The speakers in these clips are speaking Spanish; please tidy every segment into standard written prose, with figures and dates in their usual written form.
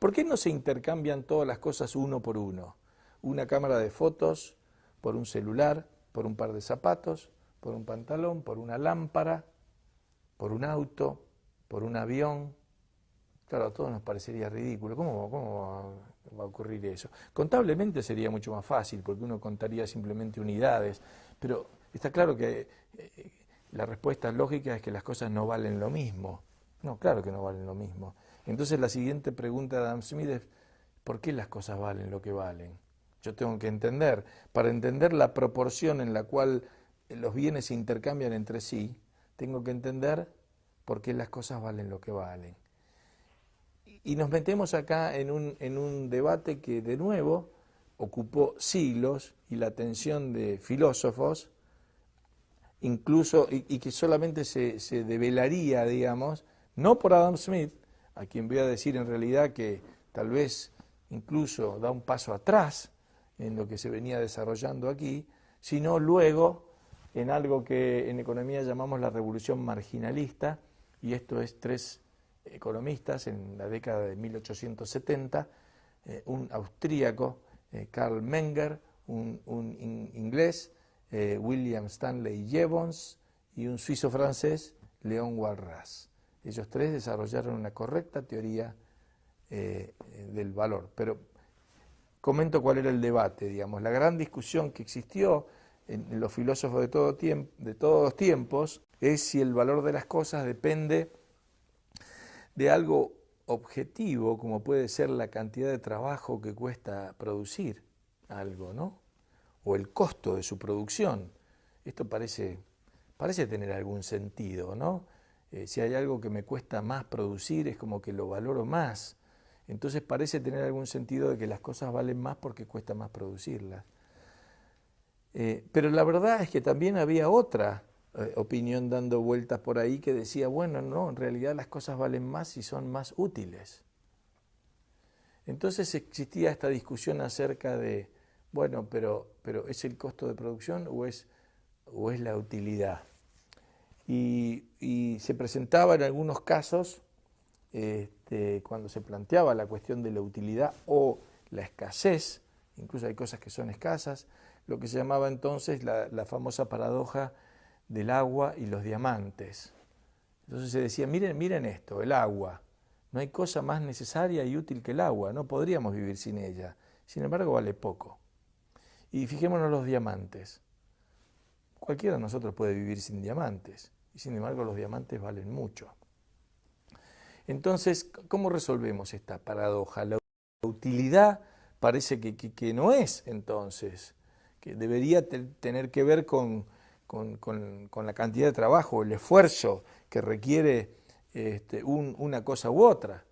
¿Por qué no se intercambian todas las cosas uno por uno? Una cámara de fotos por un celular, por un par de zapatos, por un pantalón, por una lámpara, por un auto, por un avión. Claro, a todos nos parecería ridículo. ¿Cómo va a ocurrir eso? Contablemente sería mucho más fácil, porque uno contaría simplemente unidades, pero está claro que la respuesta lógica es que las cosas no valen lo mismo. No, claro que no valen lo mismo. Entonces la siguiente pregunta de Adam Smith es, ¿por qué las cosas valen lo que valen? Yo tengo que entender, para entender la proporción en la cual los bienes se intercambian entre sí, tengo que entender por qué las cosas valen lo que valen. Y nos metemos acá en un debate que de nuevo ocupó siglos y la atención de filósofos, incluso, y que solamente se develaría, digamos, no por Adam Smith, a quien voy a decir en realidad que tal vez incluso da un paso atrás en lo que se venía desarrollando aquí, sino luego en algo que en economía llamamos la revolución marginalista, y esto es tres economistas en la década de 1870, un austríaco, Karl Menger, un inglés, William Stanley Jevons, y un suizo francés, Léon Walras. Ellos tres desarrollaron una correcta teoría del valor. Pero comento cuál era el debate, digamos. La gran discusión que existió en los filósofos de todos los tiempos es si el valor de las cosas depende de algo objetivo, como puede ser la cantidad de trabajo que cuesta producir algo, ¿no? O el costo de su producción. Esto parece tener algún sentido, ¿no? Si hay algo que me cuesta más producir, es como que lo valoro más. Entonces parece tener algún sentido de que las cosas valen más porque cuesta más producirlas. Pero la verdad es que también había otra opinión dando vueltas por ahí que decía, bueno, no, en realidad las cosas valen más si son más útiles. Entonces existía esta discusión acerca de, bueno, pero ¿es el costo de producción o es la utilidad? Y se presentaba en algunos casos, cuando se planteaba la cuestión de la utilidad o la escasez, incluso hay cosas que son escasas, lo que se llamaba entonces la famosa paradoja del agua y los diamantes. Entonces se decía, miren esto, el agua, no hay cosa más necesaria y útil que el agua, no podríamos vivir sin ella, sin embargo vale poco. Y fijémonos los diamantes, cualquiera de nosotros puede vivir sin diamantes, y sin embargo los diamantes valen mucho. Entonces, ¿cómo resolvemos esta paradoja? La utilidad parece que no es entonces, que debería tener que ver con la cantidad de trabajo, el esfuerzo que requiere una cosa u otra.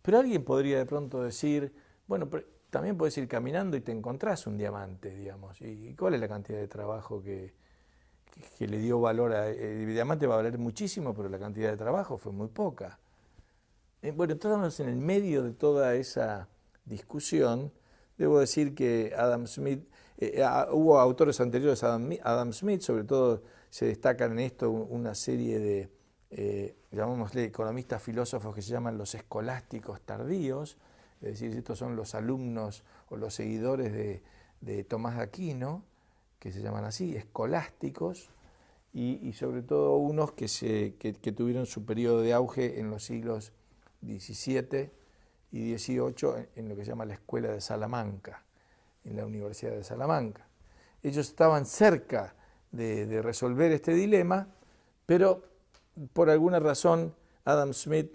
Pero alguien podría de pronto decir, bueno, pero también puedes ir caminando y te encontrás un diamante, digamos. ¿Y cuál es la cantidad de trabajo que le dio valor a... El diamante va a valer muchísimo, pero la cantidad de trabajo fue muy poca. Bueno, estamos en el medio de toda esa discusión. Debo decir que Adam Smith, hubo autores anteriores a Adam Smith, sobre todo se destacan en esto una serie de, llamémosle, economistas filósofos que se llaman los escolásticos tardíos, es decir, estos son los alumnos o los seguidores de Tomás de Aquino, que se llaman así, escolásticos, y sobre todo unos que tuvieron su periodo de auge en los siglos 17 y 18 en lo que se llama la Escuela de Salamanca, en la Universidad de Salamanca. Ellos estaban cerca de resolver este dilema, pero por alguna razón Adam Smith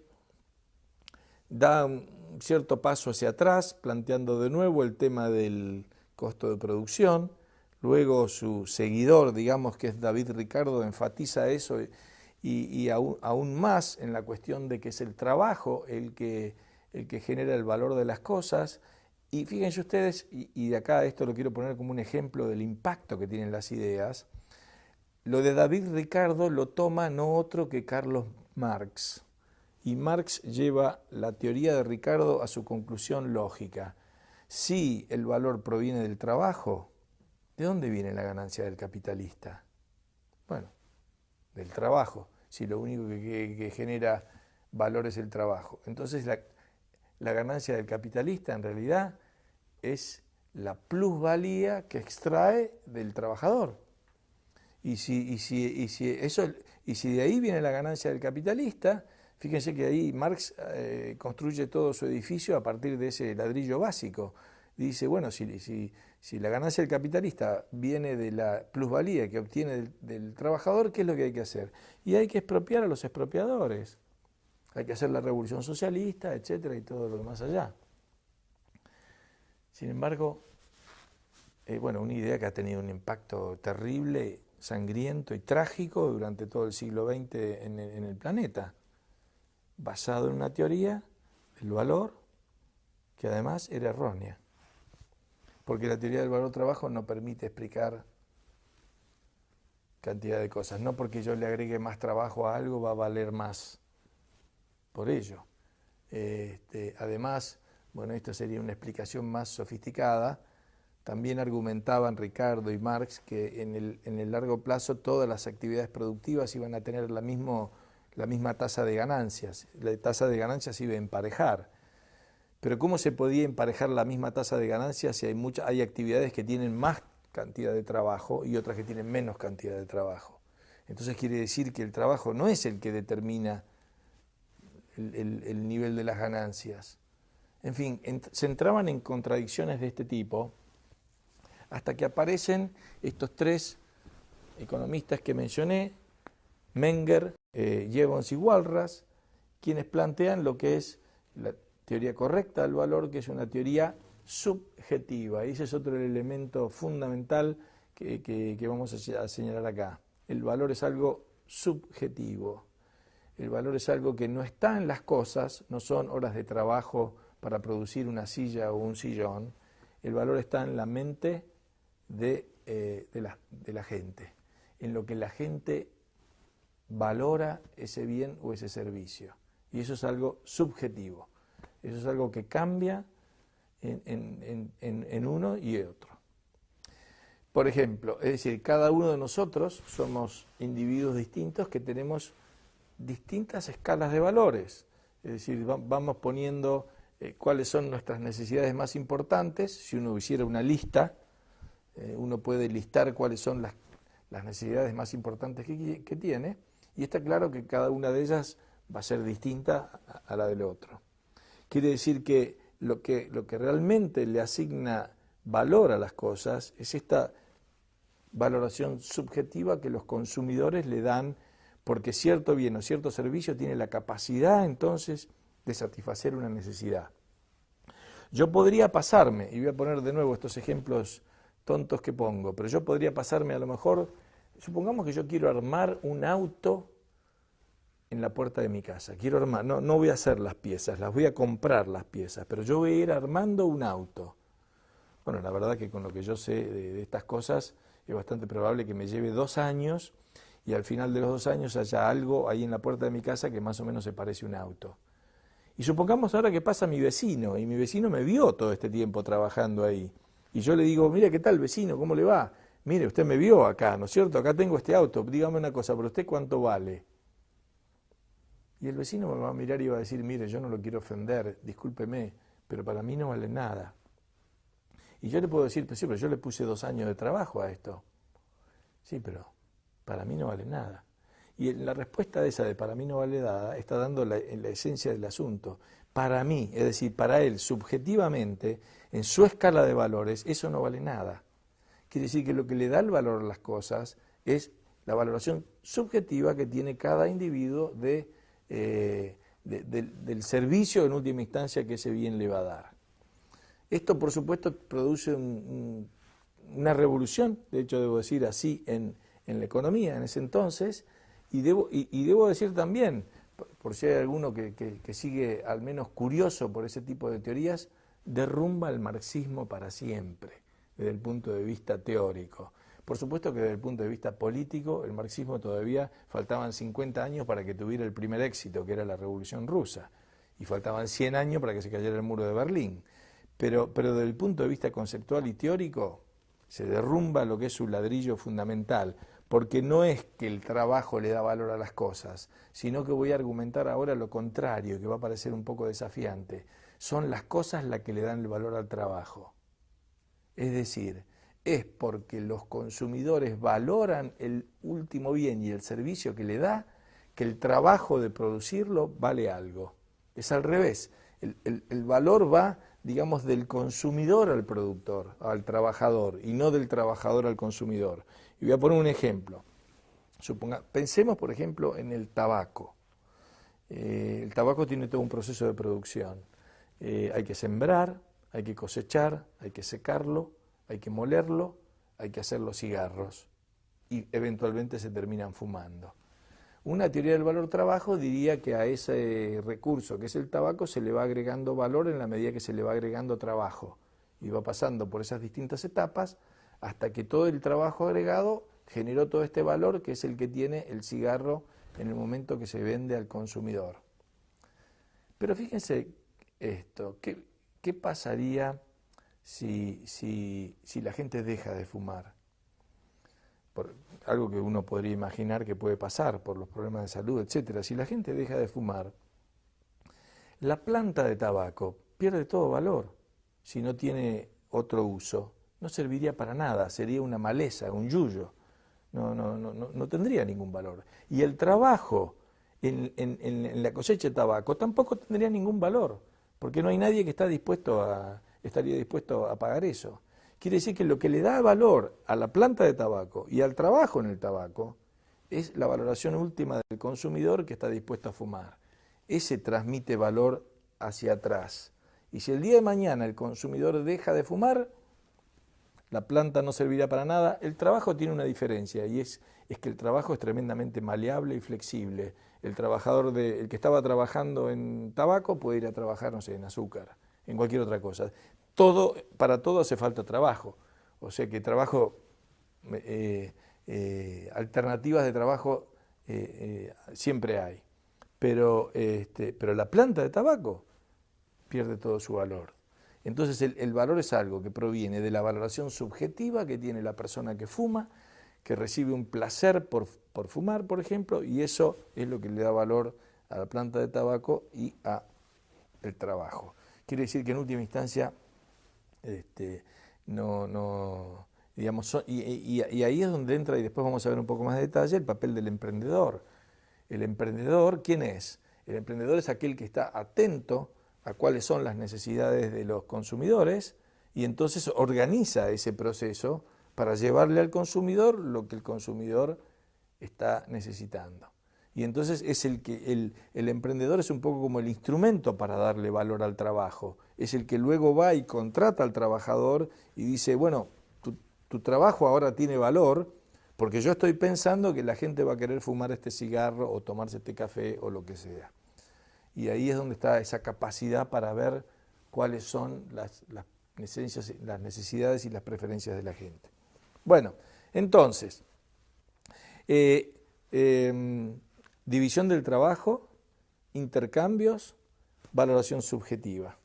da un cierto paso hacia atrás, planteando de nuevo el tema del costo de producción. Luego su seguidor, digamos que es David Ricardo, enfatiza eso y aún más en la cuestión de que es el trabajo el que genera el valor de las cosas. Y fíjense ustedes, y de acá esto lo quiero poner como un ejemplo del impacto que tienen las ideas, lo de David Ricardo lo toma no otro que Carlos Marx. Y Marx lleva la teoría de Ricardo a su conclusión lógica. Si el valor proviene del trabajo, ¿de dónde viene la ganancia del capitalista? Bueno, del trabajo, si lo único que genera valor es el trabajo. Entonces la ganancia del capitalista en realidad es la plusvalía que extrae del trabajador. Y si de ahí viene la ganancia del capitalista, fíjense que ahí Marx construye todo su edificio a partir de ese ladrillo básico. Dice, bueno, si la ganancia del capitalista viene de la plusvalía que obtiene del trabajador, ¿qué es lo que hay que hacer? Y hay que expropiar a los expropiadores. Hay que hacer la revolución socialista, etcétera, y todo lo demás allá. Sin embargo, bueno, una idea que ha tenido un impacto terrible, sangriento y trágico durante todo el siglo XX en el planeta, basado en una teoría del valor que además era errónea, porque la teoría del valor trabajo no permite explicar cantidad de cosas, no porque yo le agregue más trabajo a algo va a valer más por ello. Además, bueno, esto sería una explicación más sofisticada. También argumentaban Ricardo y Marx que en el largo plazo todas las actividades productivas iban a tener la misma tasa de ganancias. La tasa de ganancias iba a emparejar. Pero ¿cómo se podía emparejar la misma tasa de ganancias si hay actividades que tienen más cantidad de trabajo y otras que tienen menos cantidad de trabajo? Entonces quiere decir que el trabajo no es el que determina el nivel de las ganancias. En fin, se entraban en contradicciones de este tipo hasta que aparecen estos tres economistas que mencioné, Menger, Jevons y Walras, quienes plantean lo que es la teoría correcta del valor, que es una teoría subjetiva. Y ese es otro elemento fundamental que vamos a señalar acá. El valor es algo subjetivo. El valor es algo que no está en las cosas, no son horas de trabajo para producir una silla o un sillón. El valor está en la mente de la gente, en lo que la gente valora ese bien o ese servicio. Y eso es algo subjetivo, eso es algo que cambia en uno y otro. Por ejemplo, es decir, cada uno de nosotros somos individuos distintos que tenemos distintas escalas de valores, es decir, vamos poniendo cuáles son nuestras necesidades más importantes. Si uno hiciera una lista, uno puede listar cuáles son las necesidades más importantes que tiene, y está claro que cada una de ellas va a ser distinta a la del otro. Quiere decir que lo que realmente le asigna valor a las cosas es esta valoración subjetiva que los consumidores le dan porque cierto bien o cierto servicio tiene la capacidad entonces de satisfacer una necesidad. Yo podría pasarme, y voy a poner de nuevo estos ejemplos tontos que pongo, pero yo podría pasarme a lo mejor, supongamos que yo quiero armar un auto en la puerta de mi casa, quiero armar, no voy a hacer las piezas, las voy a comprar las piezas, pero yo voy a ir armando un auto. Bueno, la verdad que con lo que yo sé de estas cosas es bastante probable que me lleve 2 años y al final de los 2 años haya algo ahí en la puerta de mi casa que más o menos se parece a un auto. Y supongamos ahora que pasa mi vecino, y mi vecino me vio todo este tiempo trabajando ahí. Y yo le digo, mire, ¿qué tal vecino? ¿Cómo le va? Mire, usted me vio acá, ¿no es cierto? Acá tengo este auto, dígame una cosa, ¿pero usted cuánto vale? Y el vecino me va a mirar y va a decir, mire, yo no lo quiero ofender, discúlpeme, pero para mí no vale nada. Y yo le puedo decir, pues sí, pero yo le puse 2 años de trabajo a esto. Sí, pero para mí no vale nada. Y la respuesta de esa de para mí no vale nada está dando la esencia del asunto. Para mí, es decir, para él, subjetivamente, en su escala de valores, eso no vale nada. Quiere decir que lo que le da el valor a las cosas es la valoración subjetiva que tiene cada individuo del servicio en última instancia que ese bien le va a dar. Esto, por supuesto, produce una revolución, de hecho debo decir así, en la economía en ese entonces, y debo decir también, por si hay alguno que sigue al menos curioso por ese tipo de teorías, derrumba el marxismo para siempre, desde el punto de vista teórico. Por supuesto que desde el punto de vista político, el marxismo todavía faltaban 50 años para que tuviera el primer éxito, que era la Revolución Rusa, y faltaban 100 años para que se cayera el muro de Berlín. Pero desde el punto de vista conceptual y teórico, se derrumba lo que es su ladrillo fundamental, porque no es que el trabajo le da valor a las cosas, sino que voy a argumentar ahora lo contrario, que va a parecer un poco desafiante. son las cosas las que le dan el valor al trabajo. Es decir, es porque los consumidores valoran el último bien y el servicio que le da, que el trabajo de producirlo vale algo. Es al revés. El valor va, digamos, del consumidor al productor, al trabajador, y no del trabajador al consumidor. Y voy a poner un ejemplo. Pensemos, por ejemplo, en el tabaco. El tabaco tiene todo un proceso de producción. Hay que sembrar, hay que cosechar, hay que secarlo, hay que molerlo, hay que hacer los cigarros y eventualmente se terminan fumando. Una teoría del valor trabajo diría que a ese recurso que es el tabaco se le va agregando valor en la medida que se le va agregando trabajo y va pasando por esas distintas etapas hasta que todo el trabajo agregado generó todo este valor que es el que tiene el cigarro en el momento que se vende al consumidor. Pero fíjense esto, ¿qué pasaría si la gente deja de fumar? Algo que uno podría imaginar que puede pasar por los problemas de salud, etcétera. Si la gente deja de fumar, la planta de tabaco pierde todo valor. Si no tiene otro uso, no serviría para nada, sería una maleza, un yuyo. No tendría ningún valor. Y el trabajo en la cosecha de tabaco tampoco tendría ningún valor, porque no hay nadie que estaría dispuesto a pagar eso. Quiere decir que lo que le da valor a la planta de tabaco y al trabajo en el tabaco es la valoración última del consumidor que está dispuesto a fumar. Ese transmite valor hacia atrás. Y si el día de mañana el consumidor deja de fumar, la planta no servirá para nada. El trabajo tiene una diferencia y es que el trabajo es tremendamente maleable y flexible. El que estaba trabajando en tabaco puede ir a trabajar, no sé, en azúcar, en cualquier otra cosa. Para todo hace falta trabajo. O sea que alternativas de trabajo siempre hay. Pero la planta de tabaco pierde todo su valor. Entonces el valor es algo que proviene de la valoración subjetiva que tiene la persona que fuma, que recibe un placer por fumar, por ejemplo, y eso es lo que le da valor a la planta de tabaco y a el trabajo. Quiere decir que en última instancia, y ahí es donde entra, y después vamos a ver un poco más de detalle, el papel del emprendedor. El emprendedor, ¿quién es? El emprendedor es aquel que está atento a cuáles son las necesidades de los consumidores y entonces organiza ese proceso para llevarle al consumidor lo que el consumidor está necesitando. Y entonces es el emprendedor es un poco como el instrumento para darle valor al trabajo. Es el que luego va y contrata al trabajador y dice, bueno, tu trabajo ahora tiene valor porque yo estoy pensando que la gente va a querer fumar este cigarro o tomarse este café o lo que sea. Y ahí es donde está esa capacidad para ver cuáles son las necesidades y las preferencias de la gente. Bueno, entonces, división del trabajo, intercambios, valoración subjetiva.